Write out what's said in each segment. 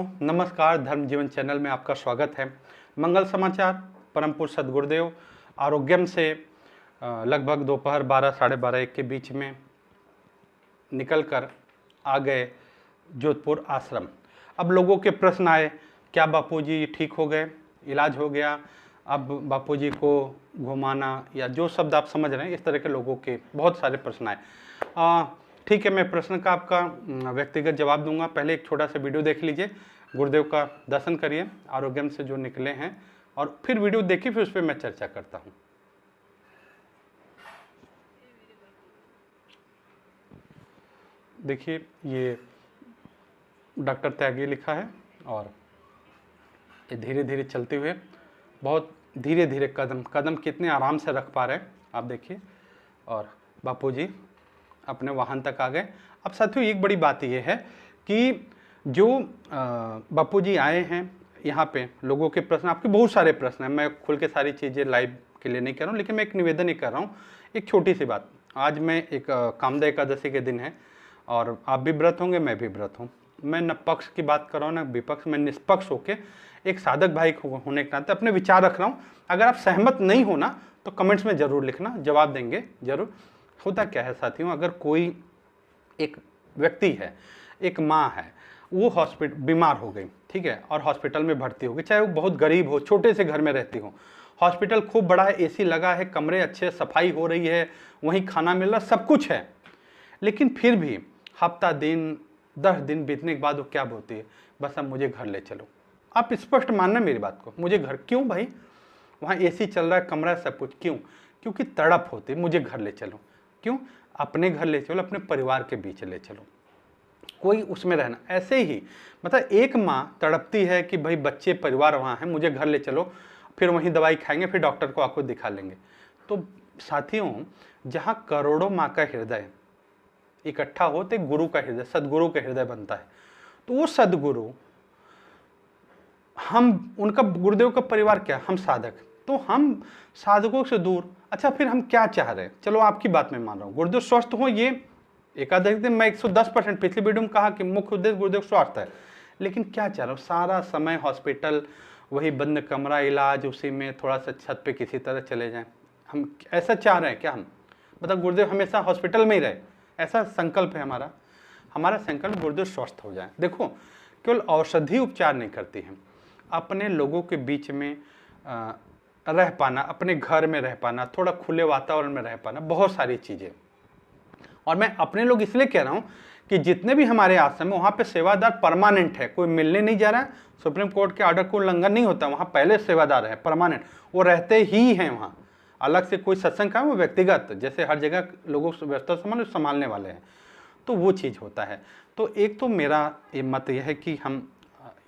नमस्कार। धर्म जीवन चैनल में आपका स्वागत है। मंगल समाचार परम पूज्य सद्गुरुदेव आरोग्यम से लगभग दोपहर 12 साढ़े 12 1 के बीच में निकलकर आ गए जोधपुर आश्रम। अब लोगों के प्रश्न आए, क्या बापूजी ठीक हो गए, इलाज हो गया, अब बापूजी को घुमाना, या जो शब्द आप समझ रहे हैं, इस तरह के लोगों के बहुत सारे प्रश्न आए। ठीक है, मैं प्रश्न का आपका व्यक्तिगत जवाब दूंगा। पहले एक छोटा सा वीडियो देख लीजिए, गुरुदेव का दर्शन करिए आरोग्यम से जो निकले हैं, और फिर वीडियो देखिए, फिर उस पर मैं चर्चा करता हूँ। देखिए, ये डॉक्टर त्यागी लिखा है, और ये धीरे धीरे चलते हुए, बहुत धीरे धीरे कदम कितने आराम से रख पा रहे हैं आप देखिए, और बापूजी अपने वाहन तक आ गए। अब साथियों, एक बड़ी बात यह है कि जो बापूजी आए हैं यहाँ पे, लोगों के प्रश्न, आपके बहुत सारे प्रश्न हैं, मैं खुल के सारी चीज़ें लाइव के लिए नहीं कर रहा हूँ, लेकिन मैं एक निवेदन ही कर रहा हूँ। एक छोटी सी बात, आज मैं एक कामदा एकादशी के दिन है, और आप भी व्रत होंगे, मैं भी व्रत हूँ। मैं न पक्ष की बात कर रहा हूँ न विपक्ष, मैं निष्पक्ष होकर एक साधक भाई होने के नाते अपने विचार रख रहा हूँ। अगर आप सहमत नहीं हो ना, तो कमेंट्स में ज़रूर लिखना, जवाब देंगे ज़रूर। होता क्या है साथियों, अगर कोई एक व्यक्ति है, एक माँ है, वो हॉस्पिटल बीमार हो गई, ठीक है, और हॉस्पिटल में भर्ती हो गई, चाहे वो बहुत गरीब हो, छोटे से घर में रहती हो, हॉस्पिटल खूब बड़ा है, एसी लगा है, कमरे अच्छे, सफाई हो रही है, वहीं खाना मिल रहा, सब कुछ है, लेकिन फिर भी हफ्ता दिन 10 दिन बीतने के बाद वो क्या बोलती है, बस अब मुझे घर ले चलो। आप स्पष्ट मानना मेरी बात को, मुझे घर क्यों भाई, वहाँ एसी चल रहा है, कमरा, सब कुछ, क्यों? क्योंकि तड़प होती है, मुझे घर ले चलो। क्यों? अपने घर ले चलो, अपने परिवार के बीच ले चलो, कोई उसमें रहना। ऐसे ही मतलब एक माँ तड़पती है कि भाई बच्चे परिवार वहाँ हैं, मुझे घर ले चलो, फिर वहीं दवाई खाएंगे, फिर डॉक्टर को आपको दिखा लेंगे। तो साथियों, जहाँ करोड़ों माँ का हृदय इकट्ठा हो तो गुरु का हृदय, सदगुरु का हृदय बनता है। तो वो सदगुरु, हम उनका, गुरुदेव का परिवार क्या, हम साधक, तो हम साधकों से दूर। अच्छा, फिर हम क्या चाह रहे हैं? चलो आपकी बात में मान रहा हूँ, गुरुदेव स्वस्थ हो, ये एकादशी मैं 110% पिछली वीडियो में कहा कि मुख्य उद्देश्य गुरुदेव स्वास्थ्य है, लेकिन क्या चाह रहा हूँ, सारा समय हॉस्पिटल, वही बंद कमरा, इलाज, उसी में थोड़ा सा छत पे किसी तरह चले जाएं, हम ऐसा चाह रहे हैं क्या? हम मतलब गुरुदेव हमेशा हॉस्पिटल में ही रहे, ऐसा संकल्प है हमारा? हमारा संकल्प गुरुदेव स्वस्थ हो जाए। देखो, केवल औषधि उपचार नहीं करती है, अपने लोगों के बीच में रह पाना, अपने घर में रह पाना, थोड़ा खुले वातावरण में रह पाना, बहुत सारी चीज़ें। और मैं अपने लोग इसलिए कह रहा हूँ कि जितने भी हमारे आश्रम है, वहाँ पे सेवादार परमानेंट है, कोई मिलने नहीं जा रहा है, सुप्रीम कोर्ट के ऑर्डर को उल्लंघन नहीं होता, वहाँ पहले सेवादार है परमानेंट, वो रहते ही हैं वहाँ। अलग से कोई सत्संग का वो व्यक्तिगत, जैसे हर जगह लोगों से व्यवस्था संभालने वाले हैं, तो वो चीज़ होता है। तो एक तो मेरा ये मत यह है कि हम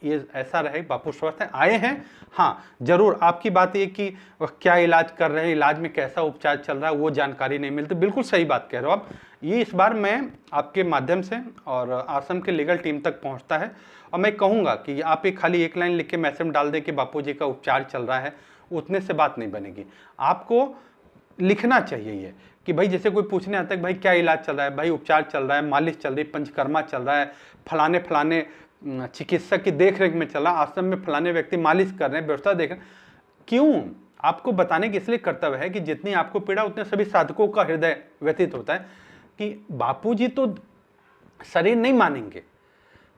ये ऐसा रहे, बापू स्वस्थ हैं, आए हैं। हाँ जरूर, आपकी बात ये कि क्या इलाज कर रहे हैं, इलाज में कैसा उपचार चल रहा है, वो जानकारी नहीं मिलती, बिल्कुल सही बात कह रहे हो आप। ये इस बार मैं आपके माध्यम से और आश्रम के लीगल टीम तक पहुंचता है, और मैं कहूँगा कि आप एक खाली एक लाइन लिख के मैसेज डाल दें कि बापूजी का उपचार चल रहा है, उतने से बात नहीं बनेगी। आपको लिखना चाहिए ये कि भाई, जैसे कोई पूछने आता है कि भाई क्या इलाज चल रहा है, भाई उपचार चल रहा है, मालिश चल रही है, पंचकर्मा चल रहा है, फलाने फलाने चिकित्सक की देखरेख में चला, आश्रम में फलाने व्यक्ति मालिश कर रहे हैं, व्यवस्था देख रहे हैं। क्यों? आपको बताने की इसलिए कर्तव्य है कि जितनी आपको पीड़ा, उतने सभी साधकों का हृदय व्यतीत होता है कि बापूजी तो शरीर नहीं मानेंगे,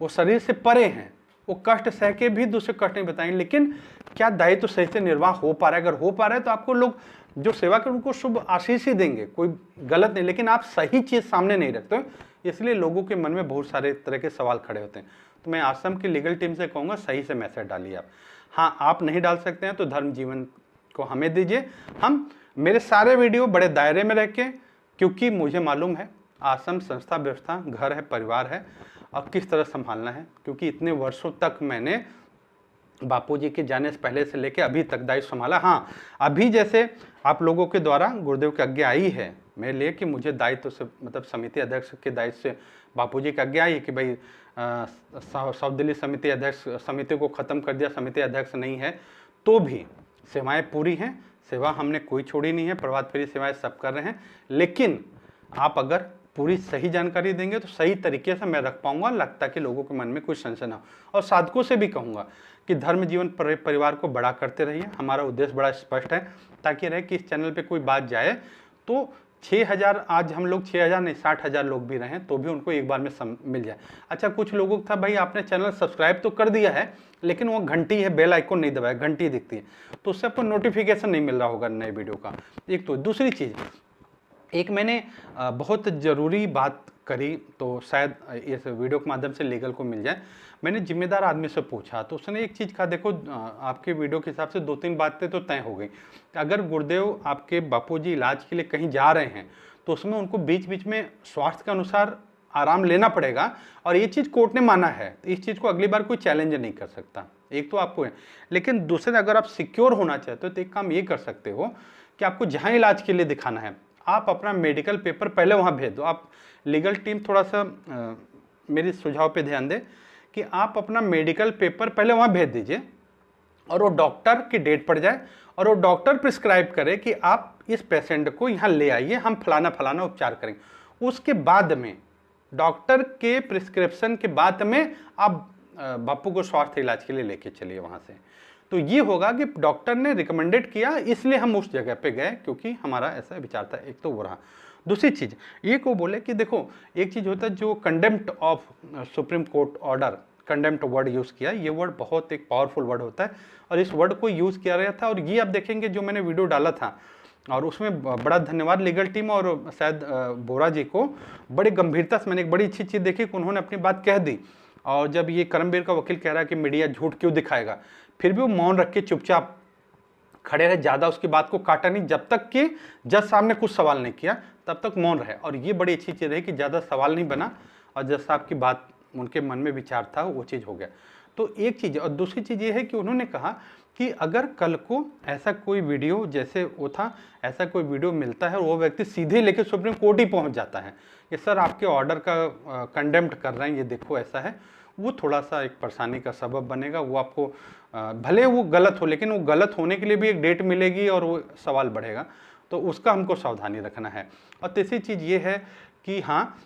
वो शरीर से परे हैं, वो कष्ट सह के भी दूसरे कष्ट नहीं बताएंगे, लेकिन क्या दायित्व तो सही से निर्वाह हो पा रहा है? अगर हो पा रहा है तो आपको लोग जो सेवा कर उनको शुभ आशीष ही देंगे, कोई गलत नहीं, लेकिन आप सही चीज़ सामने नहीं रखते, इसलिए लोगों के मन में बहुत सारे तरह के सवाल खड़े होते हैं। तो मैं आश्रम की लीगल टीम से कहूँगा, सही से मैसेज डालिए आप। हाँ, आप नहीं डाल सकते हैं तो धर्म जीवन को हमें दीजिए, हम मेरे सारे वीडियो बड़े दायरे में रह के, क्योंकि मुझे मालूम है आश्रम संस्था व्यवस्था घर है, परिवार है, और किस तरह संभालना है, क्योंकि इतने वर्षों तक मैंने बापूजी के जाने से पहले से लेके अभी तक दायित्व संभाला। हाँ, अभी जैसे आप लोगों के द्वारा गुरुदेव की आज्ञा आई है मेरे लिए कि मुझे दायित्व से, मतलब समिति अध्यक्ष के दायित्व से बापूजी की आज्ञा आई है कि भाई साउथ दिल्ली समिति अध्यक्ष, समिति को ख़त्म कर दिया, समिति अध्यक्ष नहीं है, तो भी सेवाएं पूरी हैं, सेवा हमने कोई छोड़ी नहीं है, प्रभात फेरी सेवाएं सब कर रहे हैं। लेकिन आप अगर पूरी सही जानकारी देंगे तो सही तरीके से मैं रख पाऊंगा, लगता कि लोगों के मन में कोई संशय ना हो। और साधकों से भी कहूँगा कि धर्म जीवन परिवार को बड़ा करते रहिए। हमारा उद्देश्य बड़ा स्पष्ट है, ताकि रहे कि इस चैनल पे कोई बात जाए तो 6000, आज हम लोग 6000 नहीं 60,000 लोग भी रहें तो भी उनको एक बार में मिल जाए। अच्छा, कुछ लोगों को था भाई आपने चैनल सब्सक्राइब तो कर दिया है लेकिन वो घंटी है, बेल आइकन नहीं दबाया, घंटी दिखती है, तो उससे आपको नोटिफिकेशन नहीं मिल रहा होगा नए वीडियो का। एक तो दूसरी चीज़, एक मैंने बहुत ज़रूरी बात करी तो शायद इस वीडियो के माध्यम से लीगल को मिल जाए। मैंने जिम्मेदार आदमी से पूछा तो उसने एक चीज़ कहा, देखो आपके वीडियो के हिसाब से 2-3 बातें तो तय हो गई। अगर गुरुदेव आपके बापूजी इलाज के लिए कहीं जा रहे हैं तो उसमें उनको बीच बीच में स्वास्थ्य के अनुसार आराम लेना पड़ेगा, और ये चीज़ कोर्ट ने माना है, तो इस चीज़ को अगली बार कोई चैलेंज नहीं कर सकता। एक तो आपको है, लेकिन दूसरे अगर आप सिक्योर होना चाहते हो तो एक काम ये कर सकते हो कि आपको जहाँ इलाज के लिए दिखाना है आप अपना मेडिकल पेपर पहले वहाँ भेज दो। आप लीगल टीम थोड़ा सा मेरी सुझाव पे ध्यान दें कि आप अपना मेडिकल पेपर पहले वहाँ भेज दीजिए, और वो डॉक्टर की डेट पड़ जाए और वो डॉक्टर प्रिस्क्राइब करे कि आप इस पेशेंट को यहाँ ले आइए, हम फलाना फलाना उपचार करेंगे। उसके बाद में डॉक्टर के प्रिस्क्रिप्शन के बाद में आप बापू को स्वास्थ्य इलाज के लिए लेके चलिए वहाँ से। तो ये होगा कि डॉक्टर ने रिकमेंडेड किया इसलिए हम उस जगह पे गए, क्योंकि हमारा ऐसा विचार था। एक तो वो रहा। दूसरी चीज़ ये को बोले कि देखो एक चीज़ होता है जो contempt of supreme court order, contempt word use किया, ये वर्ड बहुत एक पावरफुल वर्ड होता है और इस वर्ड को यूज़ किया गया था। और ये आप देखेंगे जो मैंने वीडियो डाला था और उसमें बड़ा धन्यवाद लीगल टीम और शायद बोरा जी को, बड़े गंभीरता से मैंने एक बड़ी अच्छी चीज़ देखी कि उन्होंने अपनी बात कह दी। और जब ये करमवीर का वकील कह रहा है कि मीडिया झूठ क्यों दिखाएगा, फिर भी वो मौन रख के चुपचाप खड़े रहे, ज़्यादा उसकी बात को काटा नहीं, जब तक कि जज साहब ने कुछ सवाल नहीं किया तब तक मौन रहे। और ये बड़ी अच्छी चीज़ है कि ज़्यादा सवाल नहीं बना और जज साहब की बात उनके मन में विचार था वो चीज़ हो गया। तो एक चीज़। और दूसरी चीज़ ये है कि उन्होंने कहा कि अगर कल को ऐसा कोई वीडियो जैसे वो था, ऐसा कोई वीडियो मिलता है और वो व्यक्ति सीधे लेके सुप्रीम कोर्ट ही पहुंच जाता है कि सर आपके ऑर्डर का कंडेम्प्ट कर रहे हैं, ये देखो ऐसा है, वो थोड़ा सा एक परेशानी का सबब बनेगा। वो आपको भले वो गलत हो लेकिन वो गलत होने के लिए भी एक डेट मिलेगी और वो सवाल बढ़ेगा, तो उसका हमको सावधानी रखना है। और तीसरी चीज़ ये है कि हाँ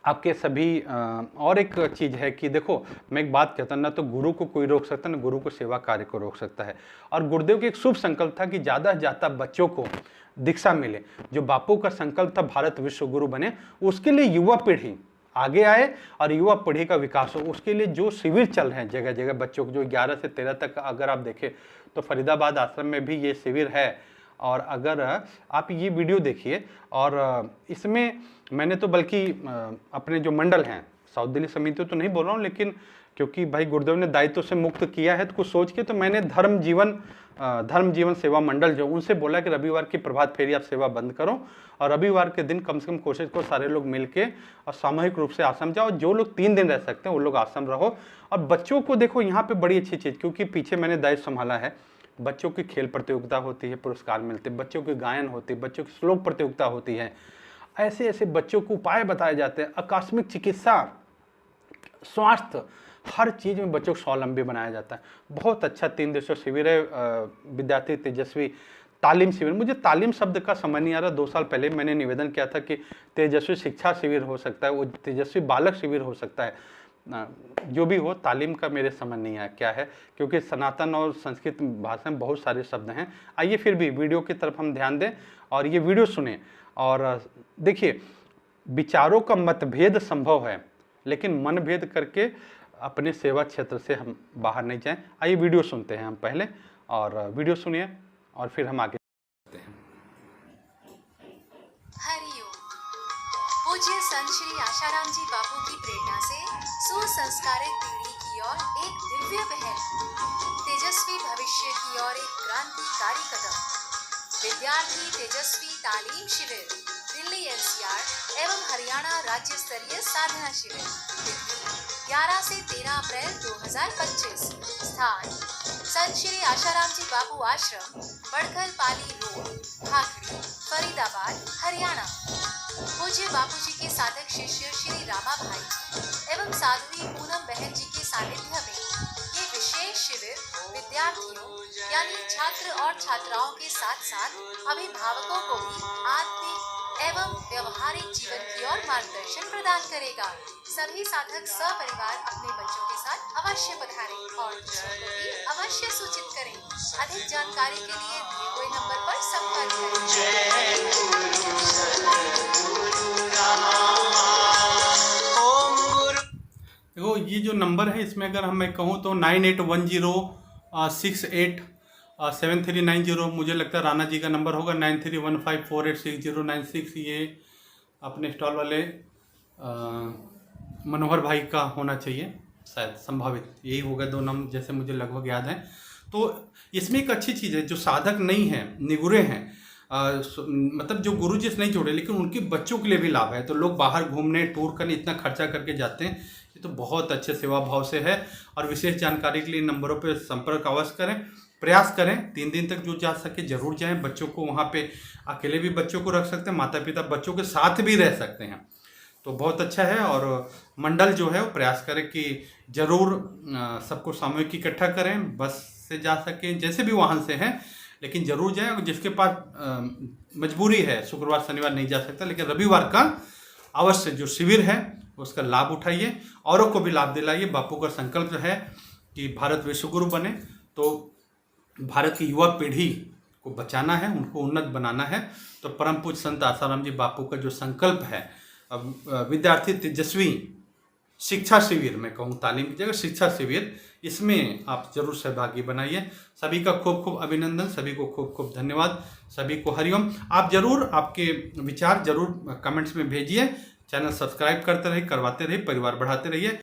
आपके सभी और एक चीज़ है कि देखो मैं एक बात कहता हूँ, ना तो गुरु को कोई रोक सकता, ना गुरु को सेवा कार्य को रोक सकता है। और गुरुदेव का एक शुभ संकल्प था कि ज़्यादा से ज़्यादा बच्चों को दीक्षा मिले। जो बापू का संकल्प था भारत विश्व गुरु बने, उसके लिए युवा पीढ़ी आगे आए और युवा पीढ़ी का विकास हो, उसके लिए जो शिविर चल रहे हैं जगह जगह बच्चों को, जो 11 से 13 तक अगर आप देखें तो फरीदाबाद आश्रम में भी ये शिविर है। और अगर आप ये वीडियो देखिए, और इसमें मैंने तो बल्कि अपने जो मंडल हैं साउथ दिल्ली समिति तो नहीं बोल रहा हूँ, लेकिन क्योंकि भाई गुरुदेव ने दायित्व से मुक्त किया है तो कुछ सोच के, तो मैंने धर्म जीवन सेवा मंडल जो उनसे बोला कि रविवार की प्रभात फेरी आप सेवा बंद करो और रविवार के दिन कम से कम कोशिश करो सारे लोग मिलके और सामूहिक रूप से आश्रम जाओ। जो लोग 3 दिन रह सकते हैं वो लोग आश्रम रहो। और बच्चों को देखो यहाँ पे बड़ी अच्छी चीज़, क्योंकि पीछे मैंने दायित्व संभाला है, बच्चों की खेल प्रतियोगिता होती है, पुरस्कार मिलते हैं, बच्चों की गायन होती है, बच्चों की श्लोक प्रतियोगिता होती है, ऐसे ऐसे बच्चों को उपाय बताए जाते हैं, आकस्मिक चिकित्सा, स्वास्थ्य, हर चीज़ में बच्चों को स्वावलंबी बनाया जाता है। बहुत अच्छा 3 दिवसीय शिविर है, विद्यार्थी तेजस्वी तालीम शिविर। मुझे तालीम शब्द का समझ नहीं आ रहा, 2 साल पहले मैंने निवेदन किया था कि तेजस्वी शिक्षा शिविर हो सकता है, वो तेजस्वी बालक शिविर हो सकता है, जो भी हो, तालीम का मेरे समझ नहीं आया क्या है, क्योंकि सनातन और संस्कृत भाषा में बहुत सारे शब्द हैं। आइए फिर भी वीडियो की तरफ हम ध्यान दें और ये वीडियो सुने और देखिए, विचारों का मतभेद संभव है लेकिन मनभेद करके अपने सेवा क्षेत्र से हम बाहर नहीं जाएं। आइए वीडियो सुनते हैं हम पहले, और वीडियो सुनिए और फिर हम आगे बढ़ते हैं। हरिओम। पूज्य संत श्री आशाराम जी बापू की प्रेरणा से सुसंस्कारित पीढ़ी की ओर एक दिव्य पहल, तेजस्वी भविष्य की ओर एक क्रांतिकारी कदम, विद्यार्थी तेजस्वी तालीम शिविर, दिल्ली एनसीआर एवं हरियाणा राज्य स्तरीय साधना शिविर, तिथि 11 से 13 अप्रैल 2025, स्थान संत श्री आशाराम जी बापू आश्रम, बड़खल पाली रोड, भाखड़ी, फरीदाबाद, हरियाणा। पूज्य बापू जी के साधक शिष्य श्री रामा भाई एवं साध्वी पूनम बहन जी के सानिध्य में ये विशेष शिविर विद्यार्थियों यानी छात्र और छात्राओं के साथ साथ अभिभावकों को भी आत्मिक, एवं व्यवहारिक जीवन की ओर मार्गदर्शन प्रदान करेगा। सभी साधक सपरिवार अपने बच्चों के साथ अवश्य पधारें और दूसरों को भी अवश्य सूचित करें। अधिक जानकारी के लिए दिए हुए नंबर पर संपर्क करें। देखो ये जो नंबर है इसमें अगर मैं कहूँ तो 9810687390, मुझे लगता है राणा जी का नंबर होगा। 9315486096, ये अपने स्टॉल वाले मनोहर भाई का होना चाहिए, शायद संभावित यही होगा। दो नाम जैसे मुझे लगभग याद है। तो इसमें एक अच्छी चीज़ है, जो साधक नहीं है, निगुरे हैं, मतलब जो गुरु जी से नहीं जुड़े लेकिन उनके बच्चों के लिए भी लाभ है। तो लोग बाहर घूमने टूर करने इतना खर्चा करके जाते हैं, ये तो बहुत अच्छे सेवा भाव से है। और विशेष जानकारी के लिए नंबरों पर संपर्क अवश्य करें, प्रयास करें 3 दिन तक जो जा सके जरूर जाएं। बच्चों को वहाँ पे अकेले भी बच्चों को रख सकते हैं, माता पिता बच्चों के साथ भी रह सकते हैं, तो बहुत अच्छा है। और मंडल जो है वो प्रयास करें कि जरूर सबको सामूहिक इकट्ठा करें, बस से जा सकें, जैसे भी वाहन से हैं, लेकिन जरूर जाएं। और जिसके पास मजबूरी है, शुक्रवार शनिवार नहीं जा सकता, लेकिन रविवार का अवश्य जो शिविर है उसका लाभ उठाइए, औरों को भी लाभ दिलाइए। बापू का संकल्प है कि भारत विश्वगुरु बने, तो भारत की युवा पीढ़ी को बचाना है, उनको उन्नत बनाना है। तो परम पूज्य संत आसाराम जी बापू का जो संकल्प है, विद्यार्थी तेजस्वी शिक्षा शिविर, मैं कहूँ तालीम की जगह शिक्षा शिविर, इसमें आप जरूर सहभागी बनाइए। सभी का खूब खूब अभिनंदन, सभी को खूब खूब धन्यवाद, सभी को हरिओम। आप जरूर आपके विचार जरूर कमेंट्स में भेजिए। चैनल सब्सक्राइब करते रहिए, करवाते रहिए, परिवार बढ़ाते रहिए।